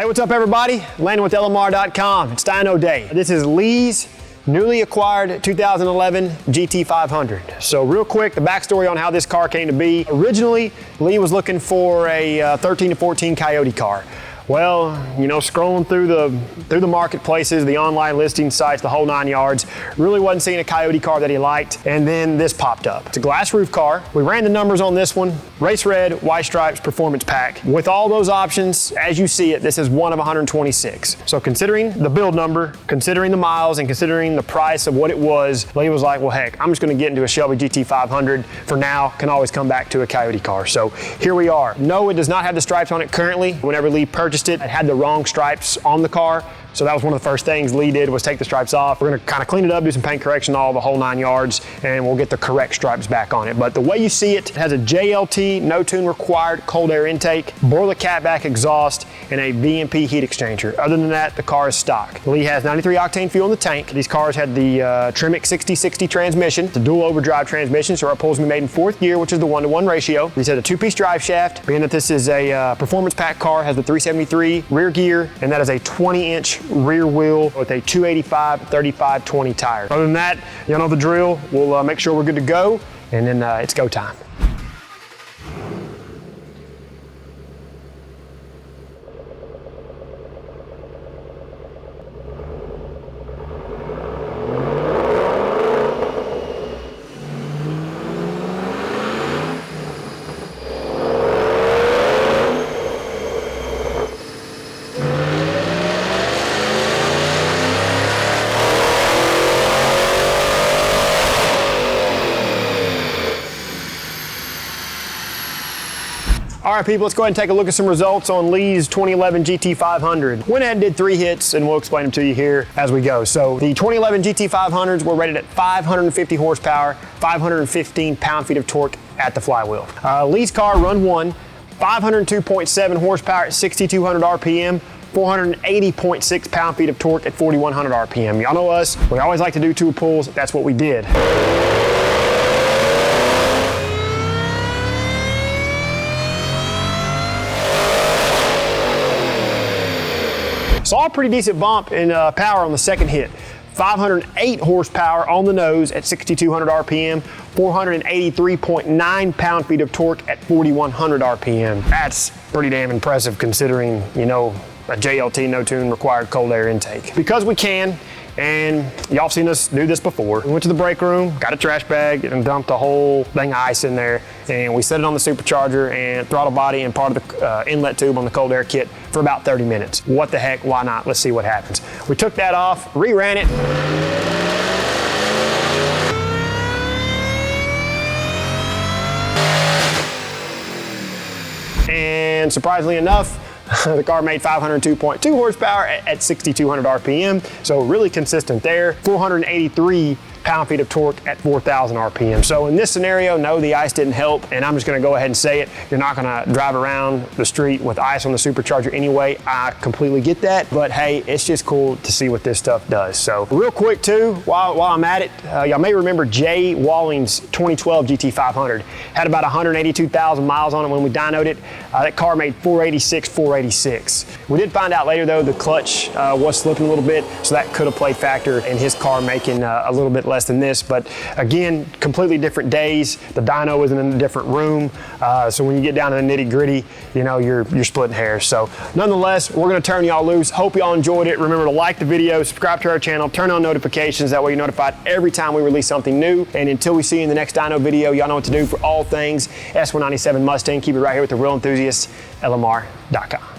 Hey, what's up everybody? Landon with LMR.com. It's Dyno Day. This is Lee's newly acquired 2011 GT500. So real quick, the backstory on how this car came to be. Originally, Lee was looking for a 13 to 14 Coyote car. Well, you know, scrolling through the marketplaces, the online listing sites, the whole 9 yards, really wasn't seeing a Coyote car that he liked, and then this popped up. It's a glass roof car. We ran the numbers on this one. Race red, white stripes, performance pack. With all those options, as you see it, this is one of 126. So considering the build number, considering the miles, and considering the price of what it was, Lee was like, well, heck, I'm just gonna get into a Shelby GT500 for now, can always come back to a Coyote car. So here we are. No, it does not have the stripes on it currently. Whenever Lee purchased it had the wrong stripes on the car. So that was one of the first things Lee did, was take the stripes off. We're gonna kind of clean it up, do some paint correction, all the whole 9 yards, and we'll get the correct stripes back on it. But the way you see it, it has a JLT, no tune required, cold air intake, Borla catback exhaust, and a VMP heat exchanger. Other than that, the car is stock. Lee has 93 octane fuel in the tank. These cars had the Tremec 6060 transmission. It's a dual overdrive transmission, so our pulls will be made in 4th gear, which is the 1-to-1 ratio. These had a 2-piece drive shaft. Being that this is a performance pack car, has the 373 rear gear, and that is a 20-inch rear wheel with a 285 35/20 tire. Other than that, you know the drill. We'll make sure we're good to go, and then it's go time. All right, people, let's go ahead and take a look at some results on Lee's 2011 GT500. Went ahead and did 3 hits, and we'll explain them to you here as we go. So the 2011 GT500s were rated at 550 horsepower, 515 pound-feet of torque at the flywheel. Lee's car, run 1, 502.7 horsepower at 6,200 RPM, 480.6 pound-feet of torque at 4,100 RPM. Y'all know us, we always like to do 2 pulls. That's what we did. Saw a pretty decent bump in power on the second hit. 508 horsepower on the nose at 6,200 RPM, 483.9 pound-feet of torque at 4,100 RPM. That's pretty damn impressive considering, you know, a JLT no tune required cold air intake. Because we can, and y'all seen us do this before. We went to the break room, got a trash bag, and dumped a whole thing of ice in there, and we set it on the supercharger and throttle body and part of the inlet tube on the cold air kit for about 30 minutes. What the heck, why not? Let's see what happens. We took that off, reran it. And surprisingly enough, the car made 502.2 horsepower at 6,200 RPM, so really consistent there. 483 pound-feet of torque at 4,000 RPM. So in this scenario, no, the ice didn't help, and I'm just gonna go ahead and say it. You're not gonna drive around the street with ice on the supercharger anyway. I completely get that, but hey, it's just cool to see what this stuff does. So real quick too, while I'm at it, y'all may remember Jay Walling's 2012 GT500. Had about 182,000 miles on it when we dynoed it. That car made 486. We did find out later though, the clutch was slipping a little bit, so that could have played factor in his car making a little bit less than this. But again, completely different days. The dyno isn't in a different room, so when you get down to the nitty gritty, you know, you're splitting hairs. So nonetheless, we're gonna turn y'all loose. Hope y'all enjoyed it. Remember to like the video, subscribe to our channel, turn on notifications. That way you're notified every time we release something new. And until we see you in the next dyno video, y'all know what to do for all things S197 Mustang. Keep it right here with the real enthusiasts, LMR.com.